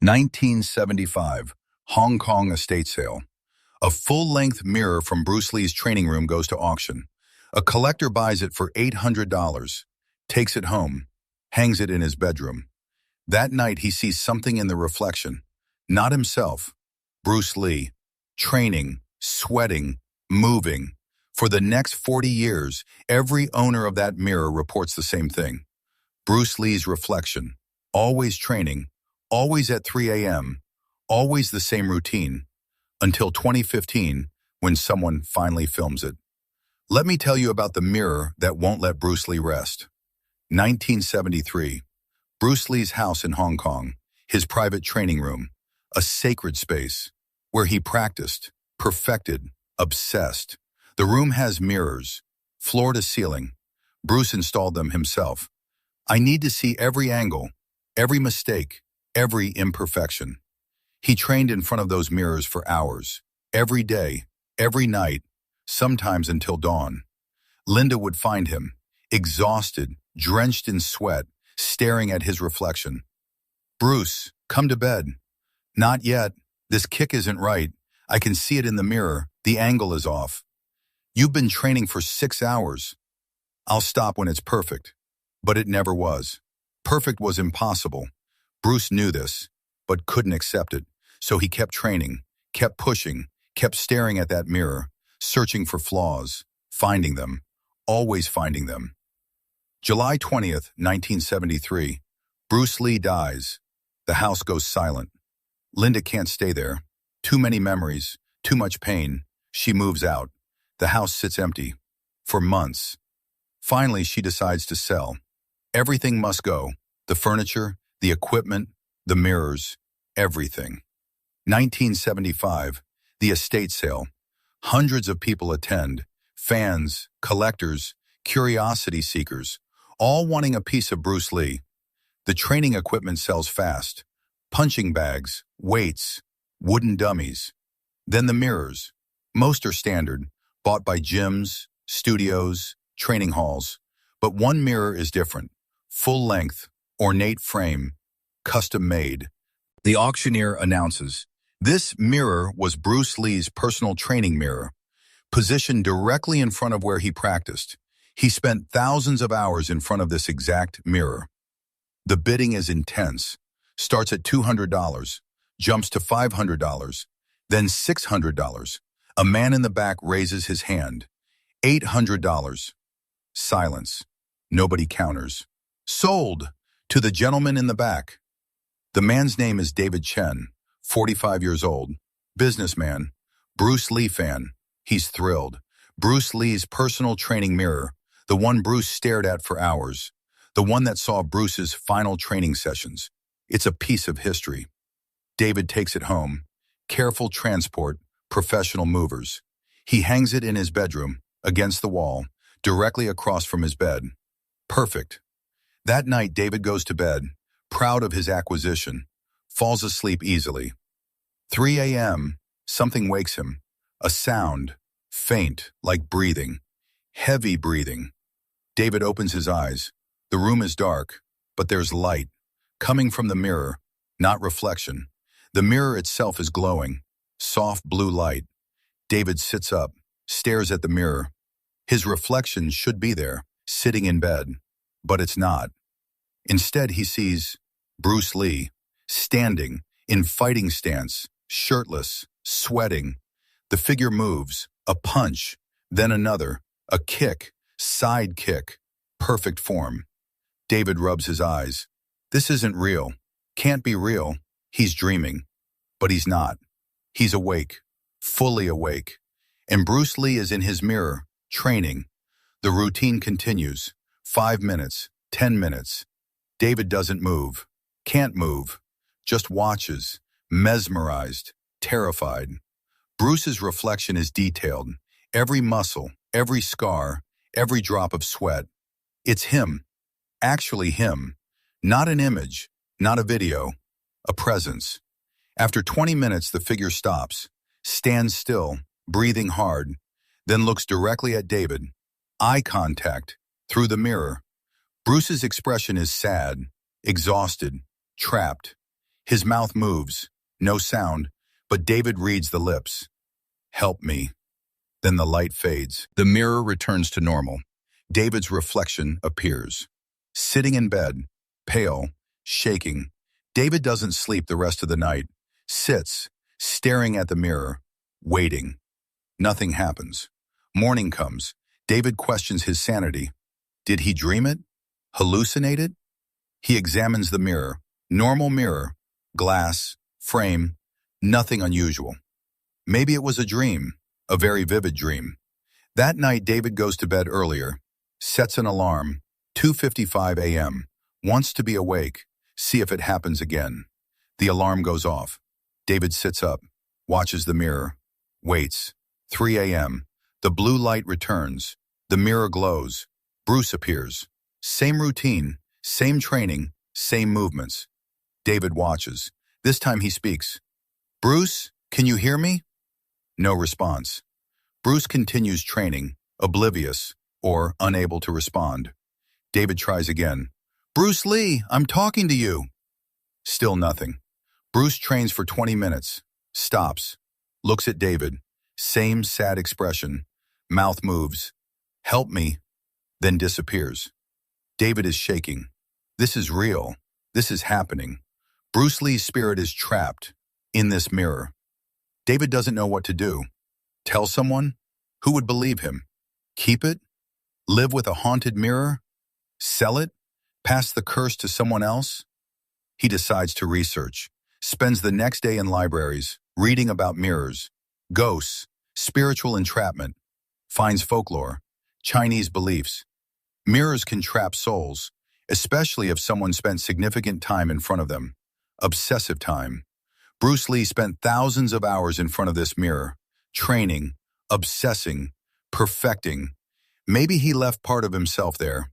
1975, Hong Kong estate sale. A full-length mirror from Bruce Lee's training room goes to auction. A collector buys it for $800, takes it home, hangs it in his bedroom. That night he sees something in the reflection. Not himself. Bruce Lee. Training, sweating, moving. For the next 40 years, every owner of that mirror reports the same thing. Bruce Lee's reflection. Always training, always at 3 a.m., always the same routine. Until 2015, when someone finally films it. Let me tell you about the mirror that won't let Bruce Lee rest. 1973. Bruce Lee's house in Hong Kong, his private training room, a sacred space where he practiced, perfected, obsessed. The room has mirrors, floor to ceiling. Bruce installed them himself. I need to see every angle, every mistake, every imperfection. He trained in front of those mirrors for hours, every day, every night, sometimes until dawn. Linda would find him, exhausted, drenched in sweat, staring at his reflection. "Bruce, come to bed." "Not yet. This kick isn't right. I can see it in the mirror. The angle is off." "You've been training for 6 hours." "I'll stop when it's perfect." But it never was. Perfect was impossible. Bruce knew this, but couldn't accept it. So he kept training, kept pushing, kept staring at that mirror, searching for flaws, finding them, always finding them. July 20th, 1973. Bruce Lee dies. The house goes silent. Linda can't stay there. Too many memories, too much pain. She moves out. The house sits empty. For months. Finally, she decides to sell. Everything must go. The furniture, the equipment, the mirrors, everything. 1975, the estate sale. Hundreds of people attend. Fans, collectors, curiosity seekers, all wanting a piece of Bruce Lee. The training equipment sells fast. Punching bags, weights, wooden dummies. Then the mirrors. Most are standard, bought by gyms, studios, training halls. But one mirror is different. Full length, ornate frame, custom made. The auctioneer announces, this mirror was Bruce Lee's personal training mirror, positioned directly in front of where he practiced. He spent thousands of hours in front of this exact mirror. The bidding is intense. Starts at $200, jumps to $500, then $600. A man in the back raises his hand. $800. Silence. Nobody counters. Sold to the gentleman in the back. The man's name is David Chen, 45 years old, businessman, Bruce Lee fan. He's thrilled. Bruce Lee's personal training mirror, the one Bruce stared at for hours, the one that saw Bruce's final training sessions. It's a piece of history. David takes it home. Careful transport, professional movers. He hangs it in his bedroom, against the wall, directly across from his bed. Perfect. That night, David goes to bed, proud of his acquisition, falls asleep easily. 3 a.m., something wakes him. A sound, faint, like breathing, heavy breathing. David opens his eyes. The room is dark, but there's light, coming from the mirror, not reflection. The mirror itself is glowing, soft blue light. David sits up, stares at the mirror. His reflection should be there, sitting in bed, but it's not. Instead, he sees Bruce Lee, standing, in fighting stance, shirtless, sweating. The figure moves, a punch, then another, a kick, side kick, perfect form. David rubs his eyes. This isn't real. Can't be real. He's dreaming. But he's not. He's awake, fully awake. And Bruce Lee is in his mirror, training. The routine continues. 5 minutes, 10 minutes. David doesn't move, can't move, just watches, mesmerized, terrified. Bruce's reflection is detailed. Every muscle, every scar, every drop of sweat. It's him, actually him. Not an image, not a video, a presence. After 20 minutes, the figure stops, stands still, breathing hard, then looks directly at David. Eye contact, through the mirror. Bruce's expression is sad, exhausted, trapped. His mouth moves, no sound, but David reads the lips. Help me. Then the light fades. The mirror returns to normal. David's reflection appears. Sitting in bed, pale, shaking, David doesn't sleep the rest of the night. Sits, staring at the mirror, waiting. Nothing happens. Morning comes. David questions his sanity. Did he dream it? Hallucinate it? He examines the mirror. Normal mirror. Glass. Frame. Nothing unusual. Maybe it was a dream. A very vivid dream. That night, David goes to bed earlier. Sets an alarm. 2:55 a.m. Wants to be awake. See if it happens again. The alarm goes off. David sits up. Watches the mirror. Waits. 3 a.m. The blue light returns. The mirror glows. Bruce appears. Same routine. Same training. Same movements. David watches. This time he speaks. Bruce, can you hear me? No response. Bruce continues training, oblivious or unable to respond. David tries again. Bruce Lee, I'm talking to you. Still nothing. Bruce trains for 20 minutes. Stops. Looks at David. Same sad expression. Mouth moves. Help me. Then disappears. David is shaking. This is real. This is happening. Bruce Lee's spirit is trapped in this mirror. David doesn't know what to do. Tell someone? Who would believe him? Keep it? Live with a haunted mirror? Sell it? Pass the curse to someone else? He decides to research. Spends the next day in libraries, reading about mirrors, ghosts, spiritual entrapment. Finds folklore, Chinese beliefs. Mirrors can trap souls, especially if someone spent significant time in front of them. Obsessive time. Bruce Lee spent thousands of hours in front of this mirror, training, obsessing, perfecting. Maybe he left part of himself there,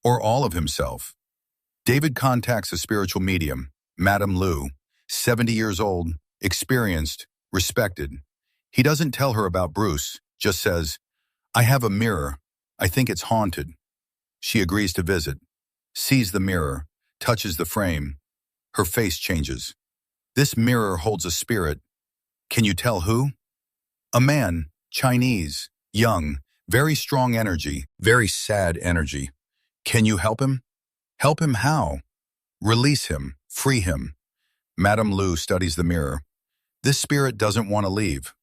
or all of himself. David contacts a spiritual medium, Madame Lu, 70 years old, experienced, respected. He doesn't tell her about Bruce, just says, I have a mirror. I think it's haunted. She agrees to visit, sees the mirror, touches the frame. Her face changes. This mirror holds a spirit. Can you tell who? A man, Chinese, young, very strong energy, very sad energy. Can you help him? Help him how? Release him, free him. Madame Lu studies the mirror. This spirit doesn't want to leave.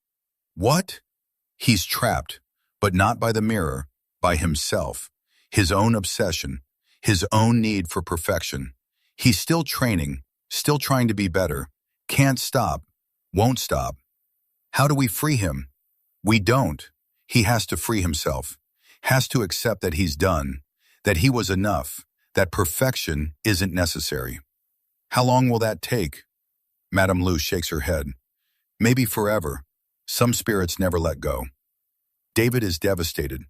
What? He's trapped, but not by the mirror, by himself, his own obsession, his own need for perfection. He's still training, still trying to be better, can't stop, won't stop. How do we free him? We don't. He has to free himself, has to accept that he's done, that he was enough, that perfection isn't necessary. How long will that take? Madame Lu shakes her head. Maybe forever. Some spirits never let go. David is devastated.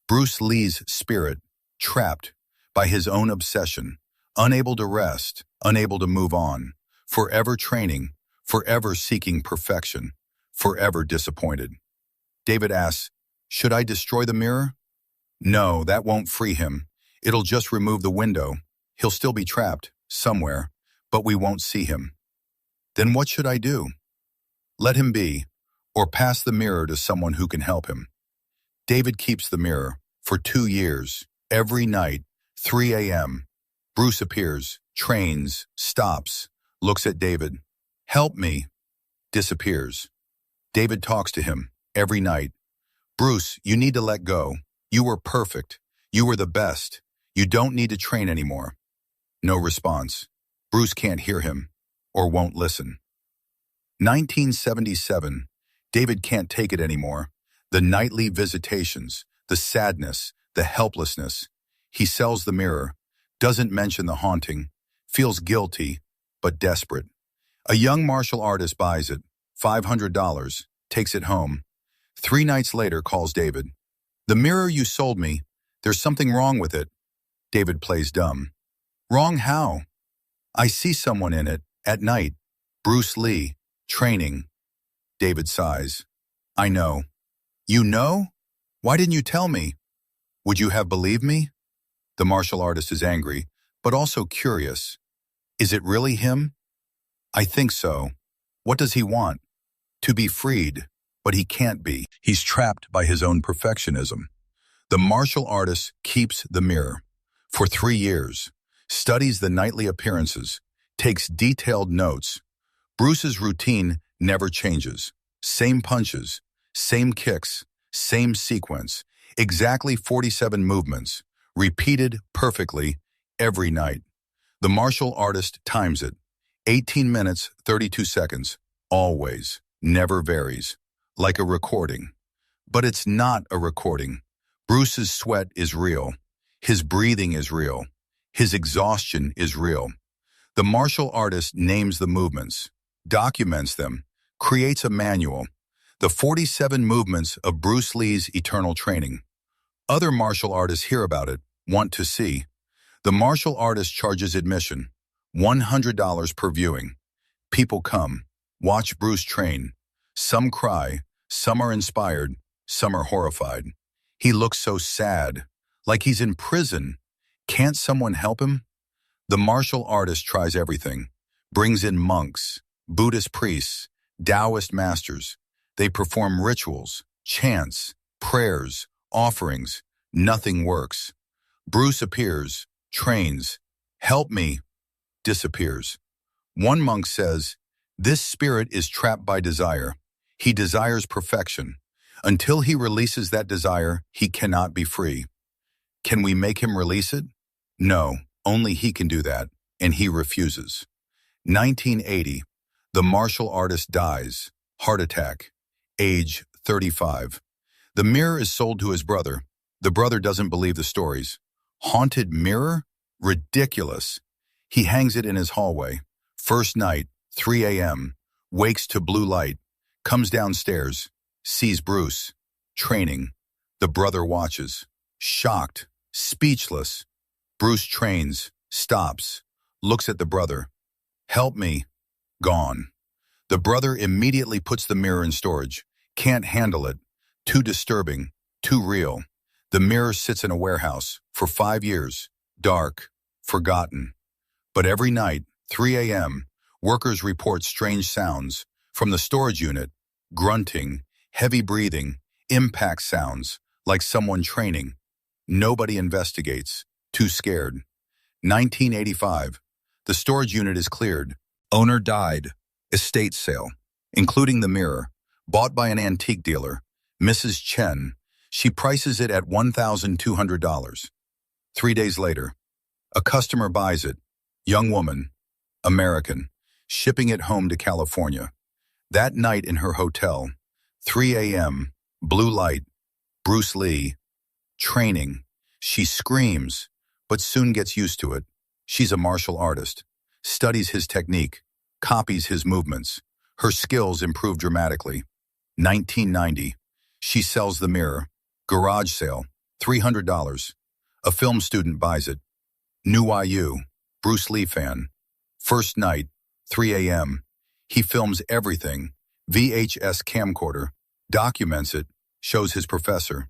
Bruce Lee's spirit, trapped by his own obsession, unable to rest, unable to move on, forever training, forever seeking perfection, forever disappointed. David asks, should I destroy the mirror? No, that won't free him. It'll just remove the window. He'll still be trapped, somewhere, but we won't see him. Then what should I do? Let him be, or pass the mirror to someone who can help him. David keeps the mirror for 2 years, every night, 3 a.m. Bruce appears, trains, stops, looks at David. Help me. Disappears. David talks to him every night. Bruce, you need to let go. You were perfect. You were the best. You don't need to train anymore. No response. Bruce can't hear him, or won't listen. 1977. David can't take it anymore. The nightly visitations, the sadness, the helplessness. He sells the mirror, doesn't mention the haunting, feels guilty, but desperate. A young martial artist buys it, $500, takes it home. 3 nights later calls David. The mirror you sold me, there's something wrong with it. David plays dumb. Wrong how? I see someone in it, at night. Bruce Lee, training. David sighs. I know. You know? Why didn't you tell me? Would you have believed me? The martial artist is angry, but also curious. Is it really him? I think so. What does he want? To be freed, but he can't be. He's trapped by his own perfectionism. The martial artist keeps the mirror. For 3 years, studies the nightly appearances, takes detailed notes. Bruce's routine never changes. Same punches, same kicks, same sequence. Exactly 47 movements, repeated perfectly every night. The martial artist times it. 18 minutes, 32 seconds. Always. Never varies. Like a recording. But it's not a recording. Bruce's sweat is real. His breathing is real. His exhaustion is real. The martial artist names the movements, documents them, creates a manual. The 47 movements of Bruce Lee's eternal training. Other martial artists hear about it, want to see. The martial artist charges admission, $100 per viewing. People come, watch Bruce train. Some cry, some are inspired, some are horrified. He looks so sad, like he's in prison. Can't someone help him? The martial artist tries everything, brings in monks, Buddhist priests, Taoist masters. They perform rituals, chants, prayers, offerings. Nothing works. Bruce appears, trains, help me, disappears. One monk says, this spirit is trapped by desire. He desires perfection. Until he releases that desire, he cannot be free. Can we make him release it? No, only he can do that, and he refuses. 1980, the martial artist dies, heart attack, age 35. The mirror is sold to his brother. The brother doesn't believe the stories. Haunted mirror? Ridiculous. He hangs it in his hallway. First night, 3 a.m., wakes to blue light, comes downstairs, sees Bruce, training. The brother watches, shocked, speechless. Bruce trains, stops, looks at the brother. Help me. Gone. The brother immediately puts the mirror in storage. Can't handle it. Too disturbing. Too real. The mirror sits in a warehouse for 5 years. Dark. Forgotten. But every night, 3 a.m., workers report strange sounds from the storage unit. Grunting, heavy breathing, impact sounds, like someone training. Nobody investigates. Too scared. 1985. The storage unit is cleared. Owner died. Estate sale, including the mirror, bought by an antique dealer, Mrs. Chen. She prices it at $1,200. 3 days later, a customer buys it. Young woman, American, shipping it home to California. That night in her hotel, 3 a.m., blue light, Bruce Lee, training. She screams, but soon gets used to it. She's a martial artist, studies his technique, copies his movements. Her skills improve dramatically. 1990. She sells the mirror. Garage sale, $300. A film student buys it. New IU, Bruce Lee fan. First night, 3 a.m. He films everything. VHS camcorder, documents it, shows his professor.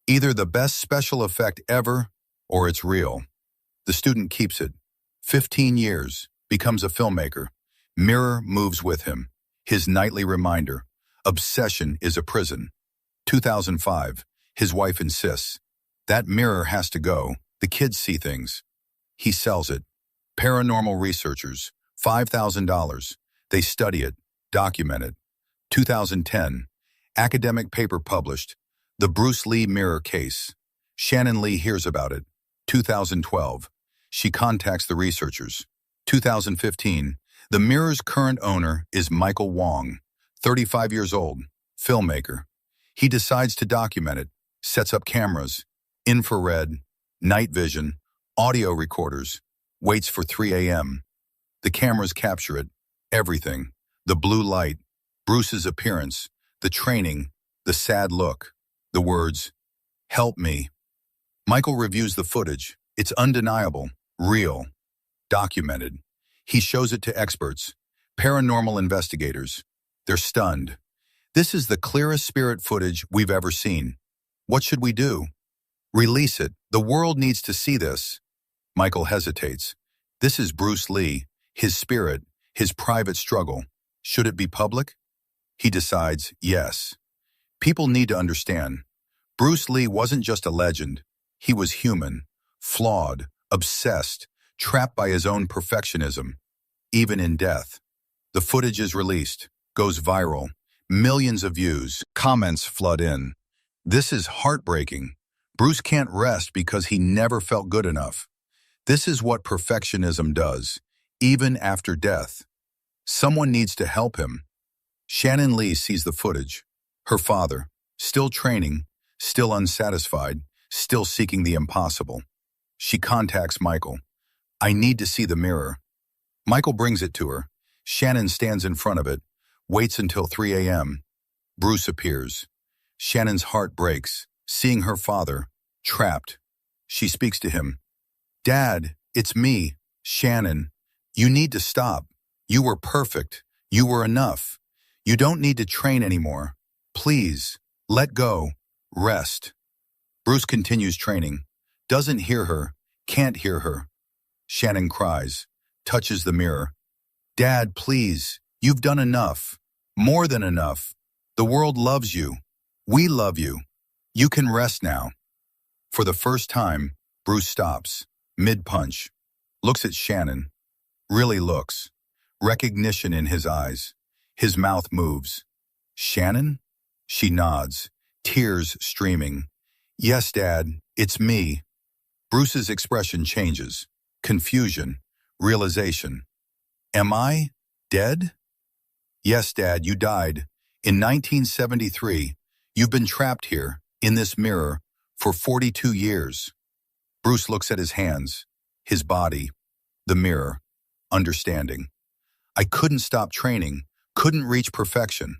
Either the best special effect ever, or it's real. The student keeps it. 15 years, becomes a filmmaker. Mirror moves with him. His nightly reminder. Obsession is a prison. 2005. His wife insists. That mirror has to go. The kids see things. He sells it. Paranormal researchers. $5,000. They study it. Document it. 2010. Academic paper published. The Bruce Lee mirror case. Shannon Lee hears about it. 2012. She contacts the researchers. 2015. The mirror's current owner is Michael Wong, 35 years old, filmmaker. He decides to document it, sets up cameras, infrared, night vision, audio recorders, waits for 3 a.m. The cameras capture it, everything, the blue light, Bruce's appearance, the training, the sad look, the words, help me. Michael reviews the footage. It's undeniable, real, documented. He shows it to experts, paranormal investigators. They're stunned. This is the clearest spirit footage we've ever seen. What should we do? Release it. The world needs to see this. Michael hesitates. This is Bruce Lee, his spirit, His private struggle. Should it be public? He decides, yes. People need to understand. Bruce Lee wasn't just a legend. He was human, flawed, obsessed, trapped by his own perfectionism, even in death. The footage is released, goes viral, millions of views, comments flood in. This is heartbreaking. Bruce can't rest because he never felt good enough. This is what perfectionism does, even after death. Someone needs to help him. Shannon Lee sees the footage. Her father, still training, still unsatisfied, still seeking the impossible. She contacts Michael. I need to see the mirror. Michael brings it to her. Shannon stands in front of it, waits until 3 a.m. Bruce appears. Shannon's heart breaks, seeing her father, trapped. She speaks to him. Dad, it's me, Shannon. You need to stop. You were perfect. You were enough. You don't need to train anymore. Please, let go. Rest. Bruce continues training. Doesn't hear her. Can't hear her. Shannon cries. Touches the mirror. Dad, please. You've done enough. More than enough. The world loves you. We love you. You can rest now. For the first time, Bruce stops, mid-punch, looks at Shannon, really looks, recognition in his eyes. His mouth moves. Shannon? She nods, tears streaming. Yes, Dad, it's me. Bruce's expression changes, confusion, realization. Am I dead? Yes, Dad, you died. In 1973, you've been trapped here, in this mirror, for 42 years. Bruce looks at his hands, his body, the mirror, understanding. I couldn't stop training, couldn't reach perfection.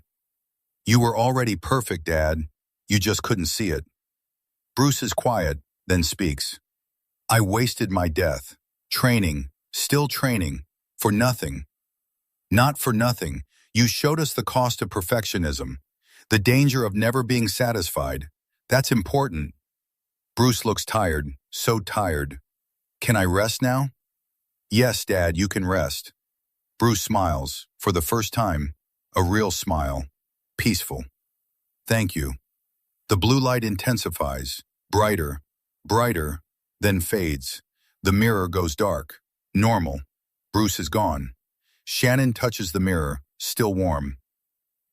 You were already perfect, Dad. You just couldn't see it. Bruce is quiet, then speaks. I wasted my death, training, still training, for nothing. Not for nothing. You showed us the cost of perfectionism, the danger of never being satisfied. That's important. Bruce looks tired, so tired. Can I rest now? Yes, Dad, you can rest. Bruce smiles, for the first time, a real smile, peaceful. Thank you. The blue light intensifies, brighter, brighter, then fades. The mirror goes dark, normal. Bruce is gone. Shannon touches the mirror, still warm.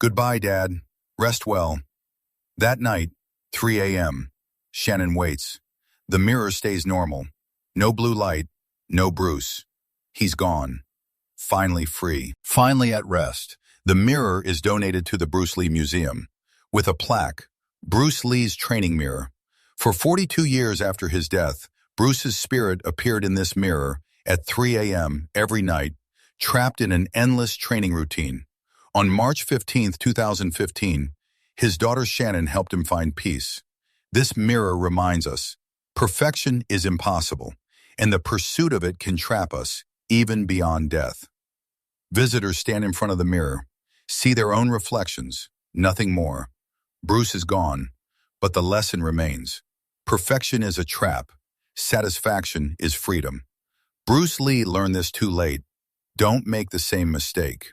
Goodbye, Dad. Rest well. That night, 3 a.m. Shannon waits. The mirror stays normal. No blue light, no Bruce. He's gone. Finally free. Finally at rest. The mirror is donated to the Bruce Lee Museum with a plaque, Bruce Lee's training mirror. For 42 years after his death, Bruce's spirit appeared in this mirror at 3 a.m. every night, trapped in an endless training routine. On March 15, 2015, his daughter Shannon helped him find peace. This mirror reminds us, perfection is impossible, and the pursuit of it can trap us, even beyond death. Visitors stand in front of the mirror, see their own reflections, nothing more. Bruce is gone, but the lesson remains. Perfection is a trap. Satisfaction is freedom. Bruce Lee learned this too late. Don't make the same mistake.